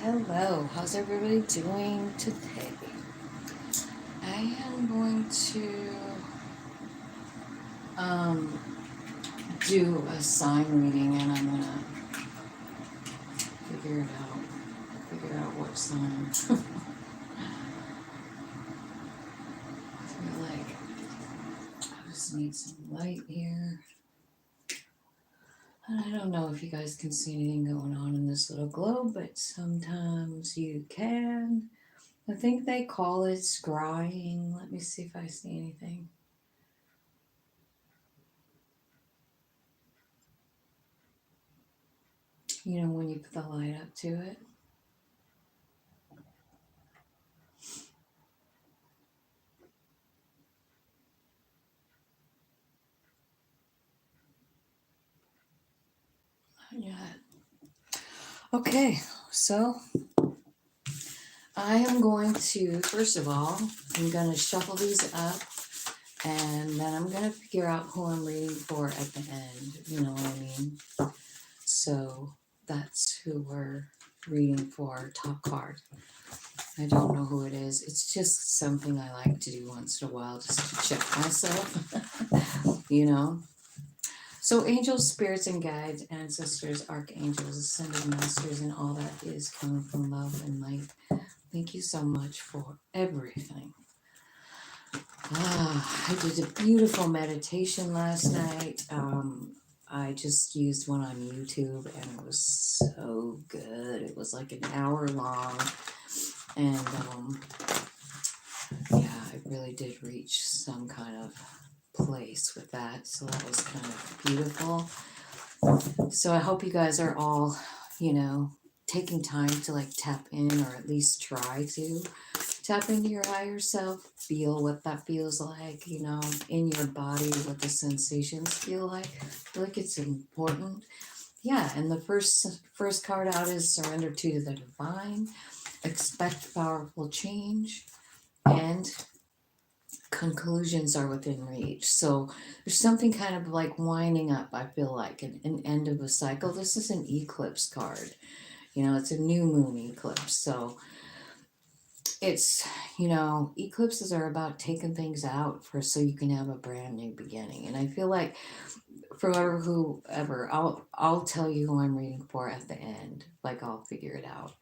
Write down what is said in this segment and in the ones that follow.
Hello, how's everybody doing today? I am going to um, do a sign reading and I'm gonna figure it out. Figure out what sign. I feel like I just need some light here. And I don't know if you guys can see anything going on in this little globe, but sometimes you can. I think they call it scrying. Let me see if I see anything. You know, when you put the light up to it. Yeah. Okay, so I am going to, first of all, I'm going to shuffle these up and then I'm going to figure out who I'm reading for at the end. You know what I mean? So that's who we're reading for, top card. I don't know who it is. It's just something I like to do once in a while just to check myself, you know? So, angels, spirits, and guides, ancestors, archangels, ascended masters, and all that is coming from love and light. Thank you so much for everything. I did a beautiful meditation last night. I just used one on YouTube and it was so good. It was like an hour long. And yeah, I really did reach some kind of place with that. So that was kind of beautiful. So I hope you guys are all, you know, taking time to like tap in or at least try to tap into your higher self, feel what that feels like, you know, in your body, what the sensations feel like. I feel like it's important. Yeah, and the first card out is surrender to the divine, expect powerful change, and conclusions are within reach. So there's something kind of like winding up, I feel like, an end of a cycle. This is an eclipse card. You know, it's a new moon eclipse. So it's, you know, eclipses are about taking things out for so you can have a brand new beginning. And I feel like for whoever, I'll tell you who I'm reading for at the end. Like I'll figure it out.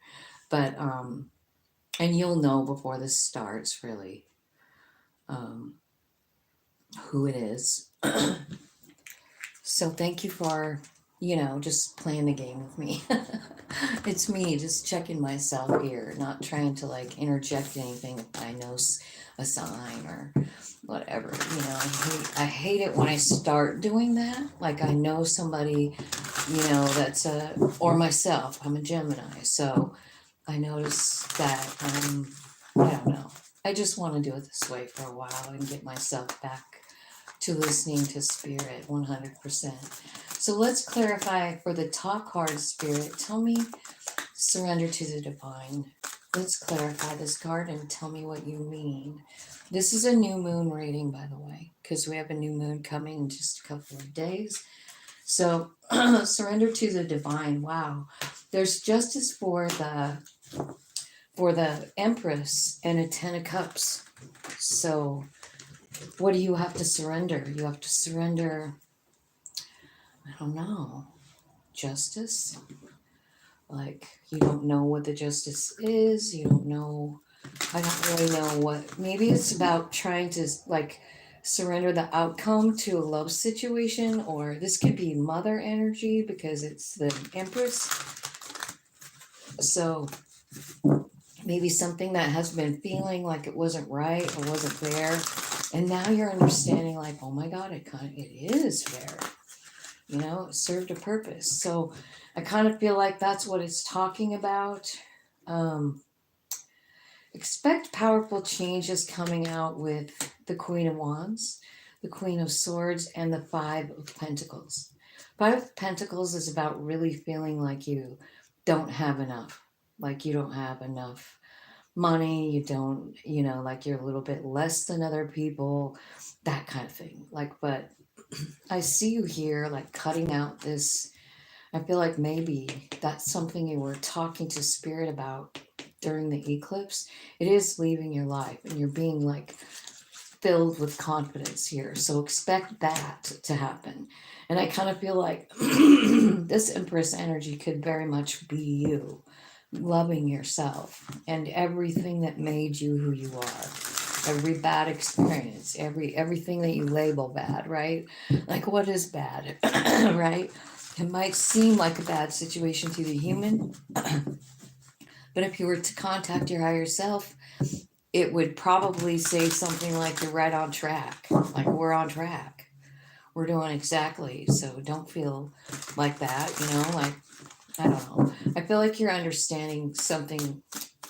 But and you'll know before this starts really um who it is. So thank you for, you know, just playing the game with me. It's me just checking myself here, not trying to like interject anything if I know a sign or whatever. You know, I hate it when I start doing that. Like I know somebody, you know, that's or myself. I'm a Gemini, so I notice that I don't know. I just want to do it this way for a while and get myself back to listening to spirit 100%. So let's clarify for the top card, spirit. Tell me, surrender to the divine. Let's clarify this card and tell me what you mean. This is a new moon reading, by the way, because we have a new moon coming in just a couple of days. So surrender to the divine. Wow. There's justice for the Empress and a 10 of Cups. So what do you have to surrender? You have to surrender, I don't know, justice. Like you don't know what the justice is. You don't know. I don't really know what. Maybe it's about trying to like surrender the outcome to a love situation, or this could be mother energy because it's the Empress. So maybe something that has been feeling like it wasn't right or wasn't there, and now you're understanding like, oh my God, it is fair. You know, it served a purpose. So I kind of feel like that's what it's talking about. Um, expect powerful changes coming out with the Queen of Wands, the Queen of Swords, and the Five of Pentacles. Five of Pentacles is about really feeling like you don't have enough, like you don't have enough money, you don't, you know, like you're a little bit less than other people, that kind of thing. Like, but I see you here like cutting out this. I feel like maybe that's something you were talking to spirit about during the eclipse. It is leaving your life and you're being like filled with confidence here. So expect that to happen. And I kind of feel like this Empress energy could very much be you loving yourself and everything that made you who you are. Every bad experience, everything that you label bad, right? Like what is bad, right? It might seem like a bad situation to the human, but if you were to contact your higher self, it would probably say something like you're right on track, like we're on track. We're doing exactly. So don't feel like that, like, I don't know. I feel like you're understanding something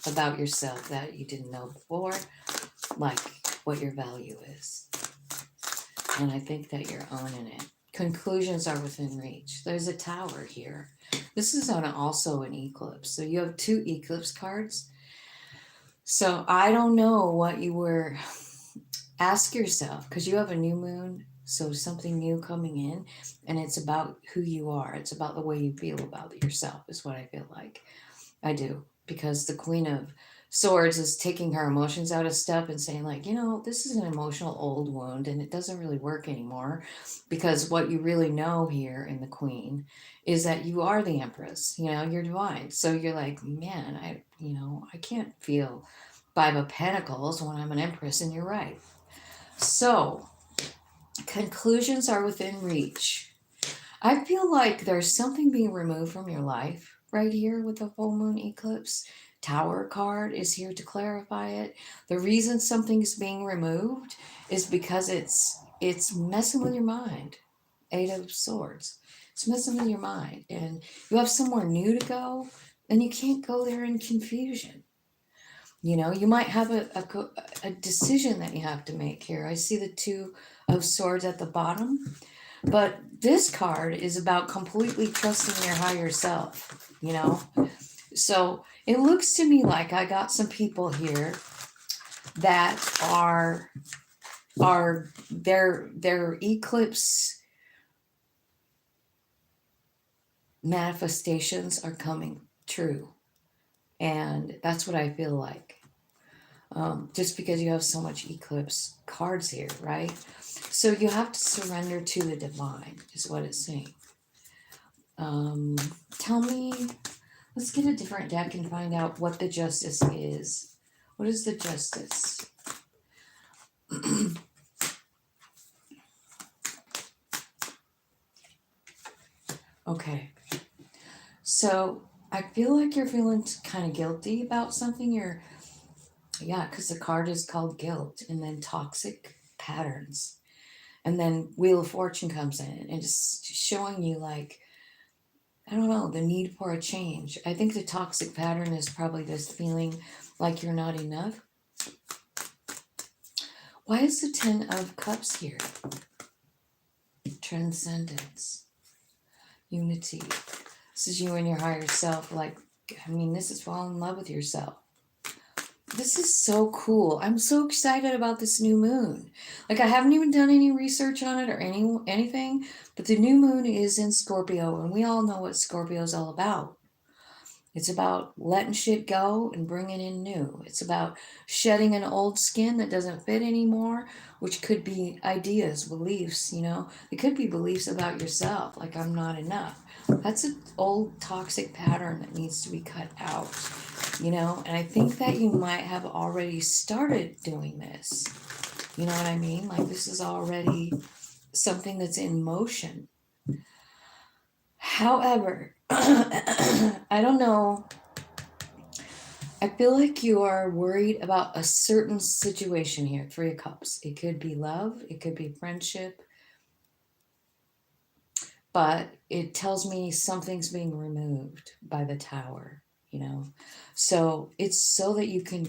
about yourself that you didn't know before, like what your value is. And I think that you're owning it. Conclusions are within reach. There's a tower here. This is also an eclipse. So you have 2 eclipse cards. So I don't know what you were. Ask yourself, because you have a new moon, so something new coming in, and it's about who you are. It's about the way you feel about yourself, is what I feel like. I do, because the Queen of Swords is taking her emotions out of step and saying, like, this is an emotional old wound and it doesn't really work anymore, because what you really know here in the Queen is that you are the Empress, you're divine. So you're like, man, I can't feel 5 of Pentacles when I'm an Empress, and you're right. So, conclusions are within reach. I feel like there's something being removed from your life right here with the full moon eclipse. Tower card is here to clarify it. The reason something's being removed is because it's messing with your mind. 8 of Swords. It's messing with your mind. And you have somewhere new to go, and you can't go there in confusion. You might have a decision that you have to make here. I see the 2 of Swords at the bottom, but this card is about completely trusting your higher self, So it looks to me like I got some people here that are their eclipse manifestations are coming true. And that's what I feel like. Just because you have so much eclipse cards here, right? So you have to surrender to the divine, is what it's saying. Tell me, let's get a different deck and find out what the Justice is. What is the Justice? Okay. So I feel like you're feeling kind of guilty about something. Because the card is called guilt, and then toxic patterns. And then Wheel of Fortune comes in and just showing you, like, I don't know, the need for a change. I think the toxic pattern is probably this feeling like you're not enough. Why is the 10 of Cups here? Transcendence. Unity. This is you and your higher self. This is falling in love with yourself. This is so cool. I'm so excited about this new moon. Like, I haven't even done any research on it or anything, but the new moon is in Scorpio, and we all know what Scorpio is all about. It's about letting shit go and bringing in new. It's about shedding an old skin that doesn't fit anymore, which could be ideas, beliefs, It could be beliefs about yourself, like I'm not enough. That's an old toxic pattern that needs to be cut out, And I think that you might have already started doing this. You know what I mean? Like, this is already something that's in motion. However, I don't know. I feel like you are worried about a certain situation here. 3 of Cups. It could be love. It could be friendship. But it tells me something's being removed by the Tower, So it's so that you can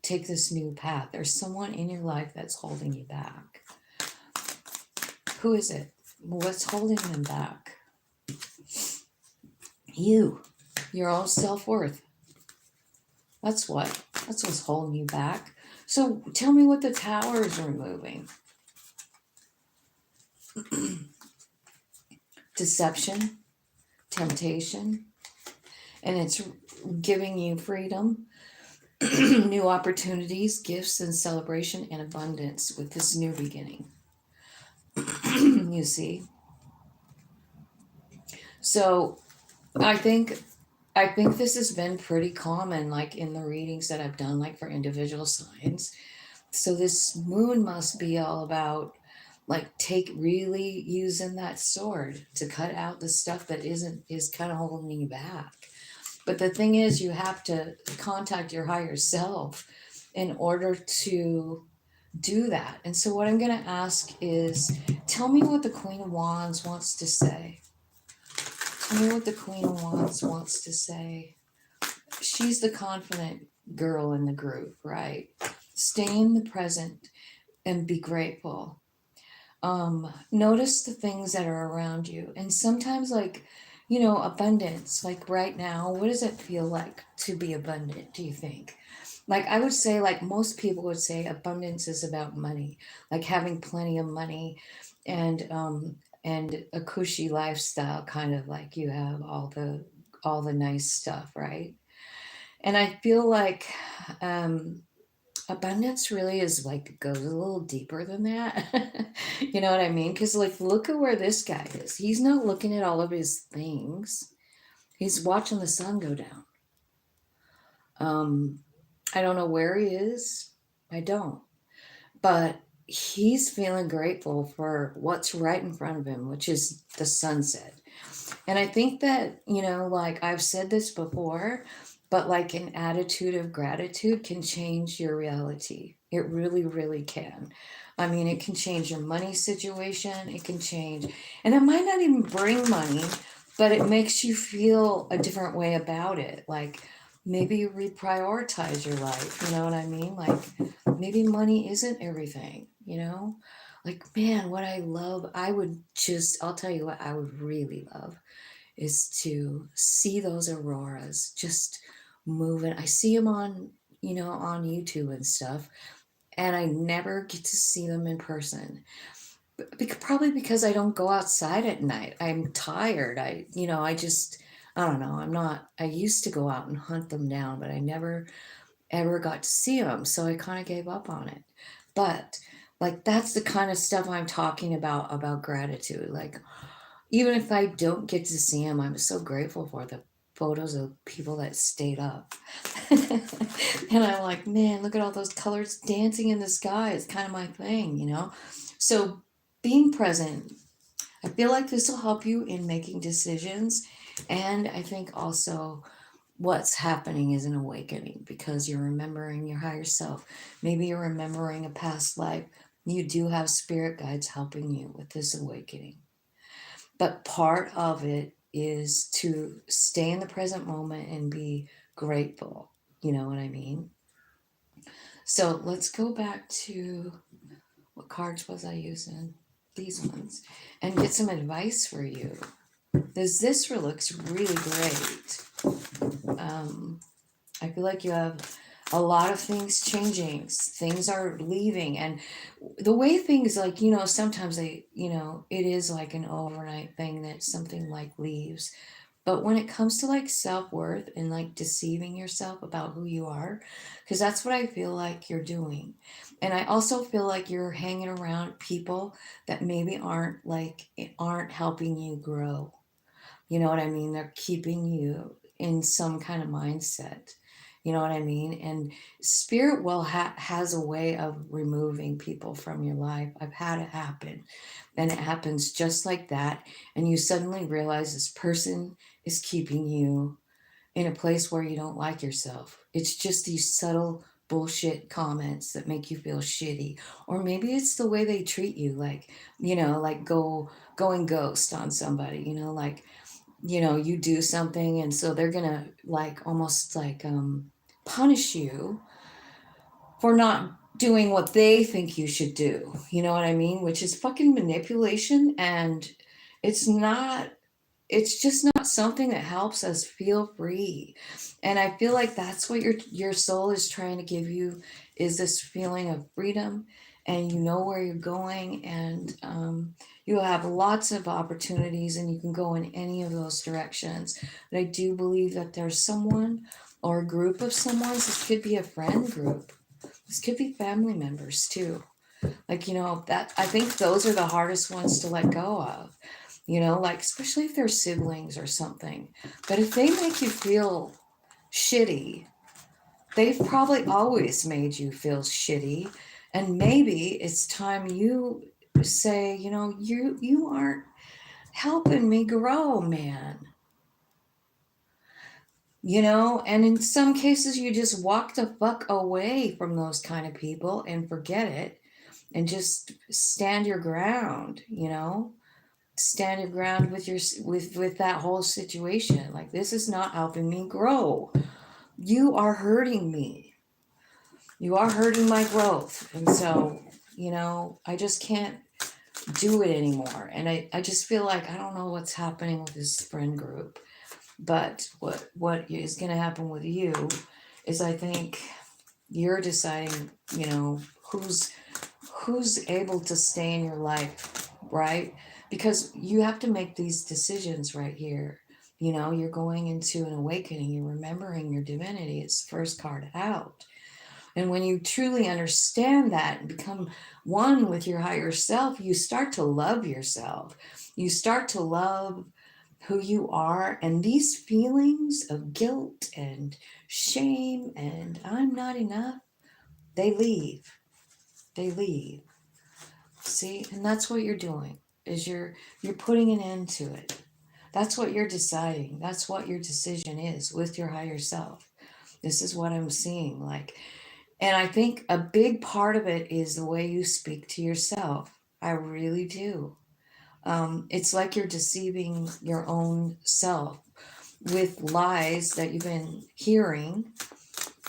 take this new path. There's someone in your life that's holding you back. Who is it? What's holding them back? You. Your own self-worth. That's what's holding you back. So tell me what the Tower is removing. Deception, temptation, and it's giving you freedom, new opportunities, gifts, and celebration and abundance with this new beginning. You see? So I think this has been pretty common, like in the readings that I've done, like for individual signs. So this moon must be all about like really using that sword to cut out the stuff that is kind of holding you back. But the thing is, you have to contact your higher self in order to do that. And so what I'm going to ask is, tell me what the Queen of Wands wants to say. Tell me what the Queen of Wands wants to say. She's the confident girl in the group, right? Stay in the present and be grateful. Notice the things that are around you. And sometimes, like, abundance, like right now, what does it feel like to be abundant, do you think? Like, I would say, like, most people would say abundance is about money, like having plenty of money and a cushy lifestyle, kind of like you have all the nice stuff, right? And I feel like um abundance really is like goes a little deeper than that. You know what I mean? Because like look at where this guy is. He's not looking at all of his things. He's watching the sun go down. um I don't know where he is. I don't. But he's feeling grateful for what's right in front of him, which is the sunset. And I think that, like I've said this before, but like an attitude of gratitude can change your reality. It really, really can. I mean, it can change your money situation. It can change, and it might not even bring money, but it makes you feel a different way about it. Like maybe you reprioritize your life. You know what I mean? Like maybe money isn't everything, Like, man, what I love, I'll tell you what I would really love is to see those auroras just moving. I see them on YouTube and stuff, and I never get to see them in person. Probably because I don't go outside at night. I'm tired. I don't know. I used to go out and hunt them down, but I never ever got to see them. So I kind of gave up on it. But like, that's the kind of stuff I'm talking about gratitude. Like, even if I don't get to see them, I'm so grateful for the photos of people that stayed up. And I'm like, man, look at all those colors dancing in the sky. It's kind of my thing. So being present, I feel like this will help you in making decisions. And I think also what's happening is an awakening because you're remembering your higher self. Maybe you're remembering a past life. You do have spirit guides helping you with this awakening. But part of it is to stay in the present moment and be grateful. You know what I mean? So let's go back to what cards was I using? These ones. And get some advice for you. This looks really great. I feel like you have a lot of things changing. Things are leaving. And the way things like, sometimes it is like an overnight thing that something like leaves. But when it comes to like self-worth and like deceiving yourself about who you are, because that's what I feel like you're doing. And I also feel like you're hanging around people that maybe aren't helping you grow. You know what I mean? They're keeping you in some kind of mindset. You know what I mean? And spirit has a way of removing people from your life. I've had it happen. And it happens just like that. And you suddenly realize this person is keeping you in a place where you don't like yourself. It's just these subtle bullshit comments that make you feel shitty. Or maybe it's the way they treat you, like, like going ghost on somebody, like you do something and so they're gonna like almost like punish you for not doing what they think you should do. You know what I mean? Which is fucking manipulation, and it's not it's just not something that helps us feel free. And I feel like that's what your soul is trying to give you, is this feeling of freedom and you know where you're going, and you'll have lots of opportunities, and you can go in any of those directions. But I do believe that there's someone or a group of someone. This could be a friend group. This could be family members too. Like, that I think those are the hardest ones to let go of. Like especially if they're siblings or something. But if they make you feel shitty, they've probably always made you feel shitty, and maybe it's time you say, you aren't helping me grow, man. And in some cases you just walk the fuck away from those kind of people and forget it, and just stand your ground. Stand your ground with with that whole situation. Like, this is not helping me grow. You are hurting me. You are hurting my growth. And so, I just can't do it anymore. And I just feel like I don't know what's happening with this friend group. But what is going to happen with you is, I think you're deciding, who's able to stay in your life, right? Because you have to make these decisions right here. You're going into an awakening. You're remembering your divinity. It's the first card out. And when you truly understand that and become one with your higher self, you start to love yourself. You start to love who you are. And these feelings of guilt and shame and I'm not enough, they leave. They leave. See? And that's what you're doing, is you're putting an end to it. That's what you're deciding. That's what your decision is with your higher self. This is what I'm seeing. Like, and I think a big part of it is the way you speak to yourself. I really do. It's like you're deceiving your own self with lies that you've been hearing,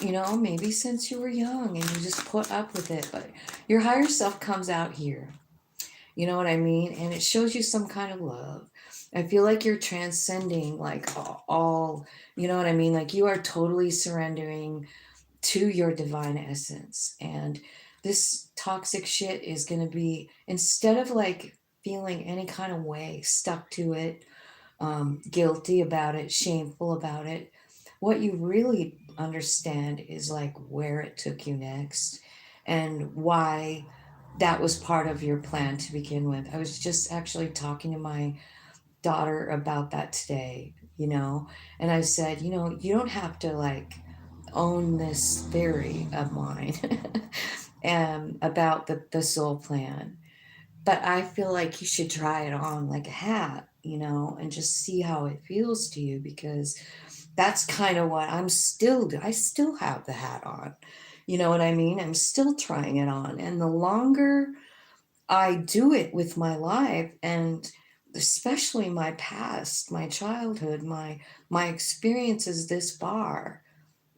maybe since you were young, and you just put up with it. But your higher self comes out here. You know what I mean? And it shows you some kind of love. I feel like you're transcending like all, you know what I mean? Like, you are totally surrendering to your divine essence. And this toxic shit is going to be, instead of like feeling any kind of way, stuck to it, guilty about it, shameful about it, what you really understand is like where it took you next and why that was part of your plan to begin with. I was just actually talking to my daughter about that today, and I said, you don't have to like own this theory of mine about the soul plan, but I feel like you should try it on like a hat, and just see how it feels to you, because that's kind of what I still have the hat on. You know what I mean? I'm still trying it on. And the longer I do it with my life, and especially my past, my childhood, my experiences this far,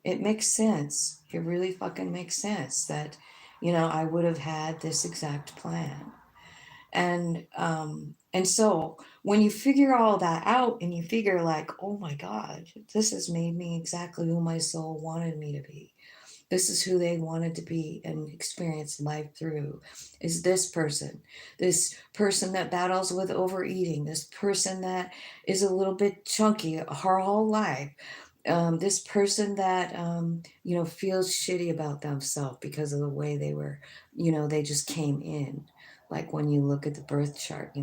it makes sense. It really fucking makes sense that, I would have had this exact plan. And so when you figure all that out and you figure like, oh my God, this has made me exactly who my soul wanted me to be. This is who they wanted to be and experience life through, is this person that battles with overeating, this person that is a little bit chunky her whole life, this person that feels shitty about themselves because of the way they were, they just came in. Like when you look at the birth chart,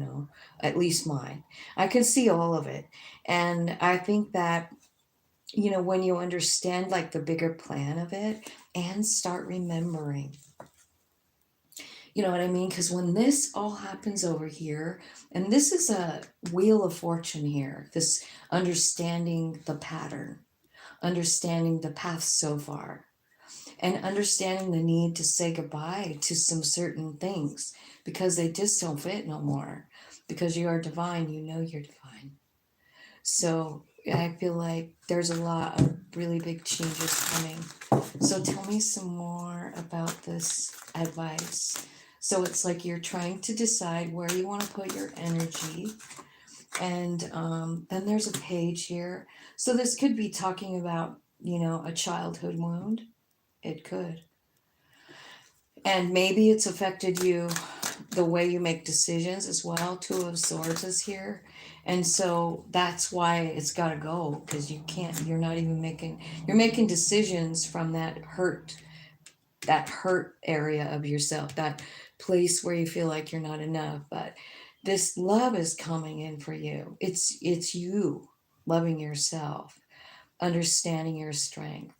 at least mine, I can see all of it. And I think that, when you understand like the bigger plan of it and start remembering, you know what I mean? Because when this all happens over here, and this is a wheel of fortune here, this understanding the pattern, understanding the path so far, and understanding the need to say goodbye to some certain things because they just don't fit no more. Because you are divine, you're divine. So I feel like there's a lot of really big changes coming. So tell me some more about this advice. So it's like you're trying to decide where you want to put your energy. And then there's a page here. So this could be talking about, a childhood wound. It could. And maybe it's affected you the way you make decisions as well. Two of Swords is here. And so that's why it's got to go, because you can't, you're not even making, you're making decisions from that hurt area of yourself, that place where you feel like you're not enough. But this love is coming in for you. It's you loving yourself, understanding your strength.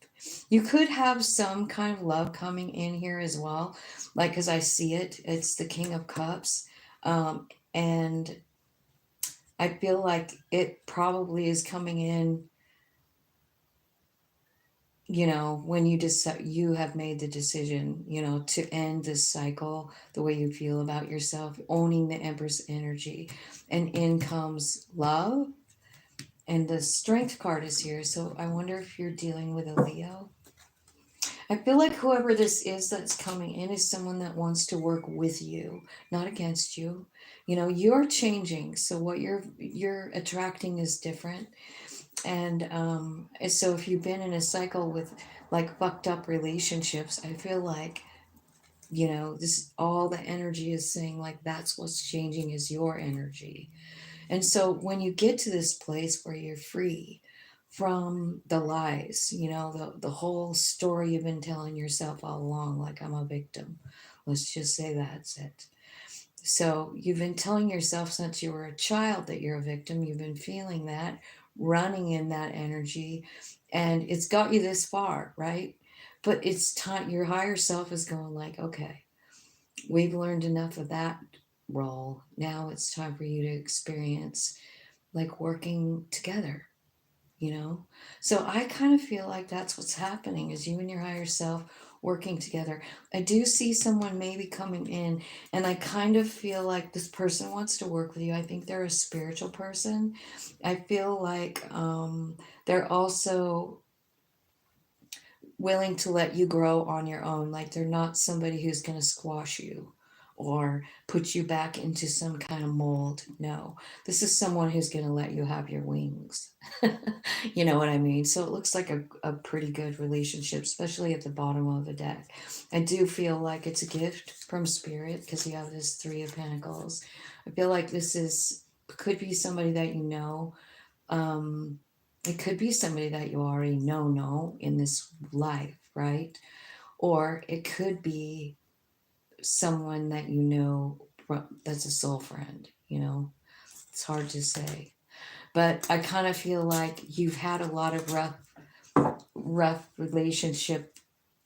You could have some kind of love coming in here as well, like as I see it, it's the King of Cups, and I feel like it probably is coming in. When you decide, you have made the decision, to end this cycle, the way you feel about yourself, owning the Empress energy, and in comes love, and the Strength card is here. So I wonder if you're dealing with a Leo. I feel like whoever this is that's coming in is someone that wants to work with you, not against you. You're changing, so what you're attracting is different. And so if you've been in a cycle with like fucked up relationships, I feel like this, all the energy is saying like that's what's changing is your energy. And so when you get to this place where you're free from the lies, the whole story you've been telling yourself all along, like I'm a victim. Let's just say that's it. So you've been telling yourself since you were a child that you're a victim. You've been feeling that, running in that energy, and it's got you this far, right? But it's time, your higher self is going like, okay, we've learned enough of that role. Now it's time for you to experience like working together, you know? So I kind of feel like that's what's happening, is you and your higher self working together. I do see someone maybe coming in, and I kind of feel like this person wants to work with you. I think they're a spiritual person. I feel like they're also willing to let you grow on your own. Like they're not somebody who's going to squash you or put you back into some kind of mold. No, this is someone who's going to let you have your wings. You know what I mean? So it looks like a pretty good relationship, especially at the bottom of the deck. I do feel like it's a gift from spirit because you have this Three of Pentacles. I feel like could be somebody that you know. Um, it could be somebody that you already know in this life, right? Or it could be someone that that's a soul friend. It's hard to say. But I kind of feel like you've had a lot of rough relationship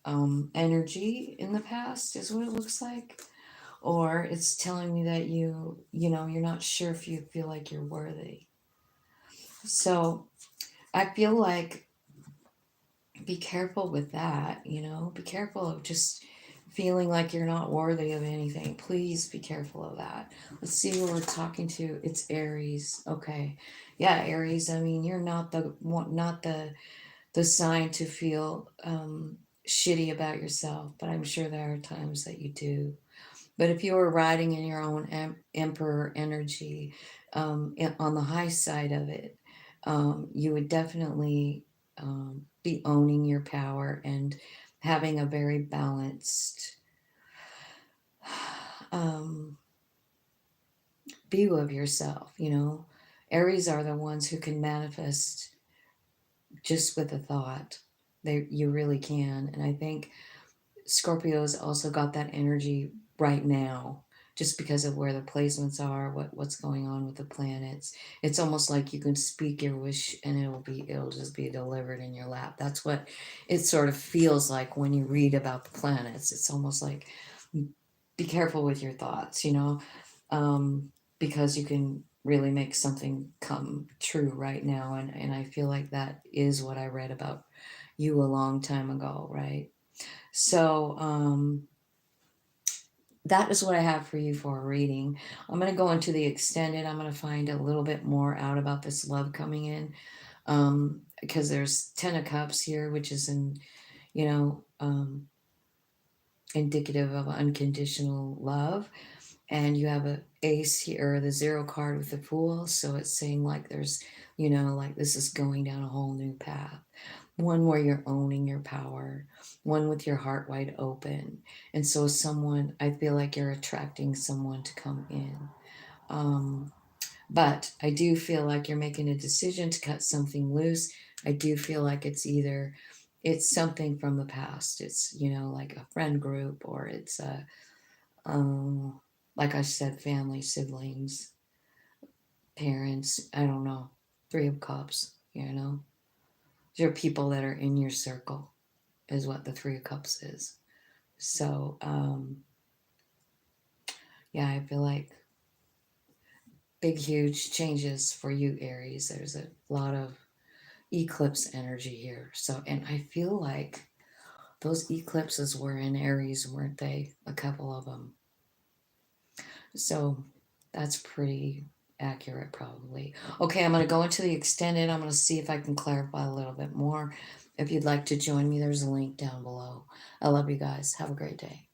energy in the past, is what it looks like. Or it's telling me that you're not sure if you feel like you're worthy. So I feel like be careful with that, be careful of just feeling like you're not worthy of anything. Please be careful of that. Let's see who we're talking to. It's Aries. Okay. Yeah, Aries. I mean, you're not the sign to feel shitty about yourself, but I'm sure there are times that you do. But if you were riding in your own emperor energy, on the high side of it, you would definitely be owning your power and having a very balanced um, view of yourself. Aries are the ones who can manifest just with a thought. You really can. And I think Scorpio's also got that energy right now, just because of where the placements are, what's going on with the planets. It's almost like you can speak your wish and it'll just be delivered in your lap. That's what it sort of feels like when you read about the planets. It's almost like be careful with your thoughts, because you can really make something come true right now. And I feel like that is what I read about you a long time ago, right? So that is what I have for you for a reading. I'm going to go into the extended. I'm going to find a little bit more out about this love coming in, because there's 10 of Cups here, which is indicative of unconditional love. And you have a ace here, the 0 card with the Fool. So it's saying like there's, you know, like this is going down a whole new path. One where you're owning your power, one with your heart wide open. And so someone, I feel like you're attracting someone to come in. But I do feel like you're making a decision to cut something loose. I do feel like it's something from the past. It's, you know, like a friend group, or it's um, like I said, family, siblings, parents. I don't know. 3 of Cups. You know, there are people that are in your circle, is what the 3 of Cups is. So yeah, I feel like big, huge changes for you, Aries. There's a lot of eclipse energy here. So, and I feel like those eclipses were in Aries, weren't they? A couple of them. So that's pretty accurate, probably. Okay, I'm going to go into the extended. I'm going to see if I can clarify a little bit more. If you'd like to join me, there's a link down below. I love you guys. Have a great day.